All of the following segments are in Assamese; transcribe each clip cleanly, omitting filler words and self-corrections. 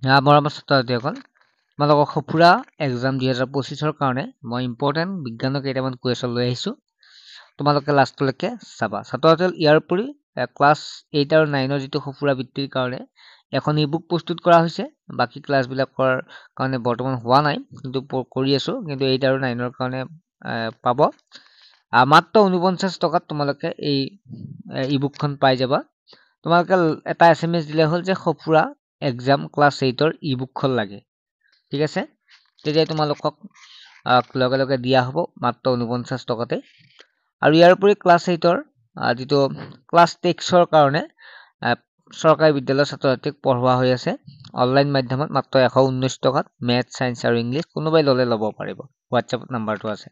মৰমৰ ছাত্ৰ-ছাত্ৰীসকল, তোমালোকক সফুৰা এক্সাম 2025ৰ কাৰণে মই ইম্পৰ্টেণ্ট বিজ্ঞানৰ কেইটামান কুৱেশ্যন লৈ আহিছোঁ। তোমালোকে লাষ্টলৈকে চাবা। ছাত্ৰ-ছাত্ৰীসকল, ইয়াৰ উপৰি ক্লাছ 8 আৰু 9ৰ যিটো সফুৰা বৃত্তিৰ কাৰণে এখন ই-বুক প্ৰস্তুত কৰা হৈছে। বাকী ক্লাছবিলাকৰ কাৰণে বৰ্তমান হোৱা নাই, কিন্তু কৰি আছোঁ। কিন্তু 8 আৰু 9ৰ কাৰণে পাব। মাত্ৰ 49 টকাত তোমালোকে এই ই-বুকখন পাই যাবা। তোমালোকে এটা SMS দিলে হ'ল যে সফুৰা এক্সাম ক্লাছ 8ৰ ই-বুকখন লাগে। ঠিক আছে, তেতিয়া তোমালোকক লগে লগে দিয়া হ'ব মাত্ৰ 49 টকাতে। আৰু ইয়াৰ উপৰি ক্লাছ 8ৰ যিটো ক্লাছ টেক্সৰ কাৰণে চৰকাৰী বিদ্যালয়ৰ ছাত্ৰ-ছাত্ৰীক পঢ়োৱা হৈ আছে অনলাইন মাধ্যমত মাত্ৰ 119 টকাত। মেথছ, ছায়েন্স আৰু ইংলিছ কোনোবাই ল'ব পাৰিব। হোৱাটছএপ নাম্বাৰটো আছে,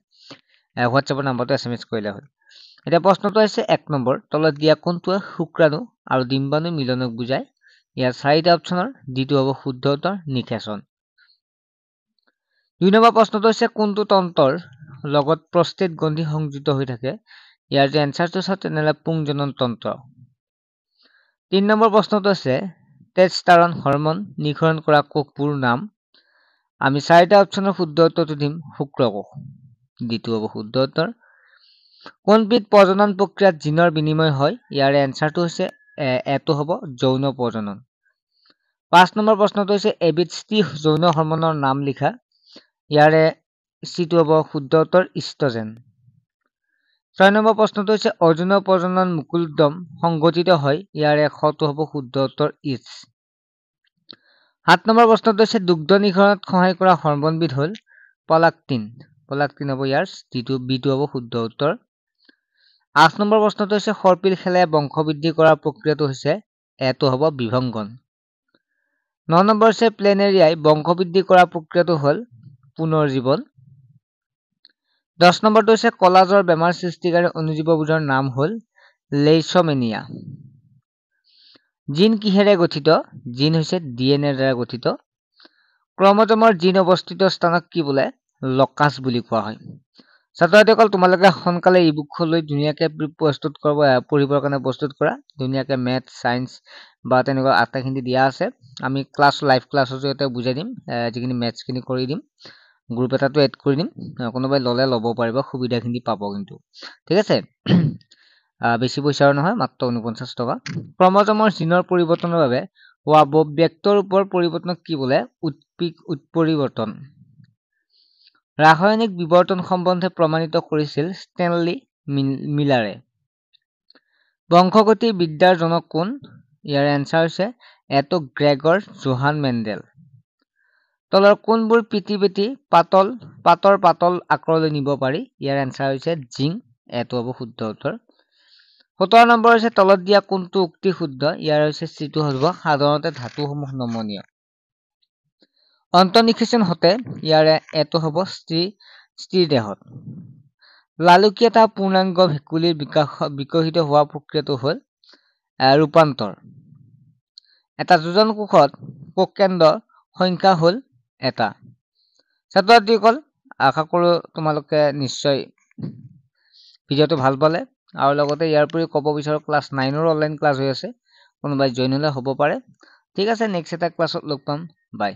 হোৱাটছএপৰ নাম্বাৰটো SMS কৰিলে হ'ল। এতিয়া প্ৰশ্নটো হৈছে 1 নম্বৰ, তলত দিয়া কোনটোৱে শুক্ৰাণু আৰু ডিম্বাণু মিলনক বুজায়? ইয়াৰ 4টা অপশ্যনৰ ডিটো হ'ব শুদ্ধ উত্তৰ, নিষেচন। 2 নম্বৰ প্ৰশ্নটো হৈছে কোনটো তন্ত্ৰৰ লগত প্ৰস্টেট গ্ৰন্থি সংযুক্ত হৈ থাকে? ইয়াৰ যে এনচাৰটো চাওঁ তেনেহ'লে পুংজনন তন্ত্ৰ। 3 নম্বৰ প্ৰশ্নটো হৈছে টেষ্টষ্টেৰন হৰমন নিঃসৰণ কৰা কোষবোৰ নাম? আমি 4টা অপশ্যনৰ শুদ্ধ উত্তৰটো দিম শুক্ৰকোষ, ডিটো হ'ব শুদ্ধ উত্তৰ। কোনবিধ প্ৰজনন প্ৰক্ৰিয়াত জিনৰ বিনিময় হয়? ইয়াৰে এনচাৰটো হৈছে এটো হ'ব যৌন প্ৰজনন। 5 নম্বৰ প্ৰশ্নটো হৈছে এবিধ স্ত্ৰী যৌন হৰমনৰ নাম লিখা? ইয়াৰে চিটো হ'ব শুদ্ধ উত্তৰ ইষ্ট্ৰজেন। 6 নম্বৰ প্ৰশ্নটো হৈছে অযৌন প্ৰজনন মুকুলোদ্যম সংঘটিত হয়? ইয়াৰে খটো হ'ব শুদ্ধ উত্তৰ ইচ। 7 নম্বৰ প্ৰশ্নটো হৈছে দুগ্ধ নিঃসৰণত সহায় কৰা হৰমনবিধ হ'ল প্ৰলাক্টিন। প্ৰলাক্টিন হ'ব ইয়াৰ বিটো হ'ব শুদ্ধ উত্তৰ। 8 নম্বৰ প্ৰশ্নটো হৈছে সৰ্পিল খেলাই বংশবৃদ্ধি কৰাৰ প্ৰক্ৰিয়াটো হৈছে এটো হ'ব বিভংগন। 9 নম্বৰ হৈছে প্লেনেৰিয়াই বংশবৃদ্ধি কৰা প্ৰক্ৰিয়াটো হ'ল পুনৰ্জীৱন। 10 নম্বৰটো হৈছে কলাজৰ বেমাৰ সৃষ্টিকাৰী অনুজীৱবোৰৰ নাম হ'ল লেইচমেনিয়া। জিন কিহেৰে গঠিত? জিন হৈছে DNA দ্বাৰা গঠিত। ক্ৰমজমৰ জিন অৱস্থিত স্থানক কি বোলে? লকাছ বুলি কোৱা হয়। ছাত্ৰ-ছাত্ৰীসকল, তোমালোকে সোনকালে ই-বুকখন লৈ ধুনীয়াকৈ পঢ়িবৰ কাৰণে প্ৰস্তুত কৰা। ধুনীয়াকৈ মেথছ, ছায়েন্স বা তেনেকুৱা আটাইখিনি দিয়া আছে। আমি লাইভ ক্লাছৰ জৰিয়তে বুজাই দিম, যিখিনি মেথছখিনি কৰি দিম। গ্ৰুপ এটাতো এড কৰি দিম, কোনোবাই ল'ব পাৰিব, সুবিধাখিনি পাব কিন্তু। ঠিক আছে, বেছি পইচাও নহয়, মাত্ৰ 49 টকা। ক্ৰমজমৰ জিনৰ পৰিৱৰ্তনৰ বাবে হোৱা ব্যক্তৰ ওপৰ পৰিৱৰ্তনক কি বোলে? উৎপৰিৱৰ্তন। ৰাসায়নিক বিৱৰ্তন সম্বন্ধে প্ৰমাণিত কৰিছিল ষ্টেনলি মিলাৰে। বংশগতি বিদ্যাৰ জনক কোন? ইয়াৰ এনচাৰ হৈছে এটো গ্ৰেগৰ জোহান মেণ্ডেল। তলৰ কোনবোৰ পিতি পাতৰ পাতল আকাৰলৈ নিব পাৰি? ইয়াৰ এনচাৰ হৈছে জিংক, এটো হ'ব শুদ্ধ উত্তৰ। 17 নম্বৰ হৈছে তলত দিয়া কোনটো উক্তি শুদ্ধ? ইয়াৰ হৈছে চিটো হ'ব সাধাৰণতে ধাতুসমূহ নমনীয়। অন্তৰ্নিষেচন হতে? ইয়াৰে এটো হ'ব স্ত্ৰীৰ দেহত। লালুকি এটা পূৰ্ণাংগ ভেকুলীৰ বিকশিত হোৱা প্ৰক্ৰিয়াটো হ'ল ৰূপান্তৰ। এটা যোজন কোষত কোষকেন্দ্ৰৰ সংখ্যা হ'ল এটা। ছাত্ৰ-ছাত্ৰীসকল, আশা কৰোঁ তোমালোকে নিশ্চয় ভিডিঅ'টো ভাল পালে। আৰু লগতে ইয়াৰ উপৰি ক'ব বিচাৰোঁ ক্লাছ 9ৰ অনলাইন ক্লাছ হৈ আছে, কোনোবাই জইন হ'লে হ'ব পাৰে। ঠিক আছে, নেক্সট এটা ক্লাছত লগ পাম, বাই।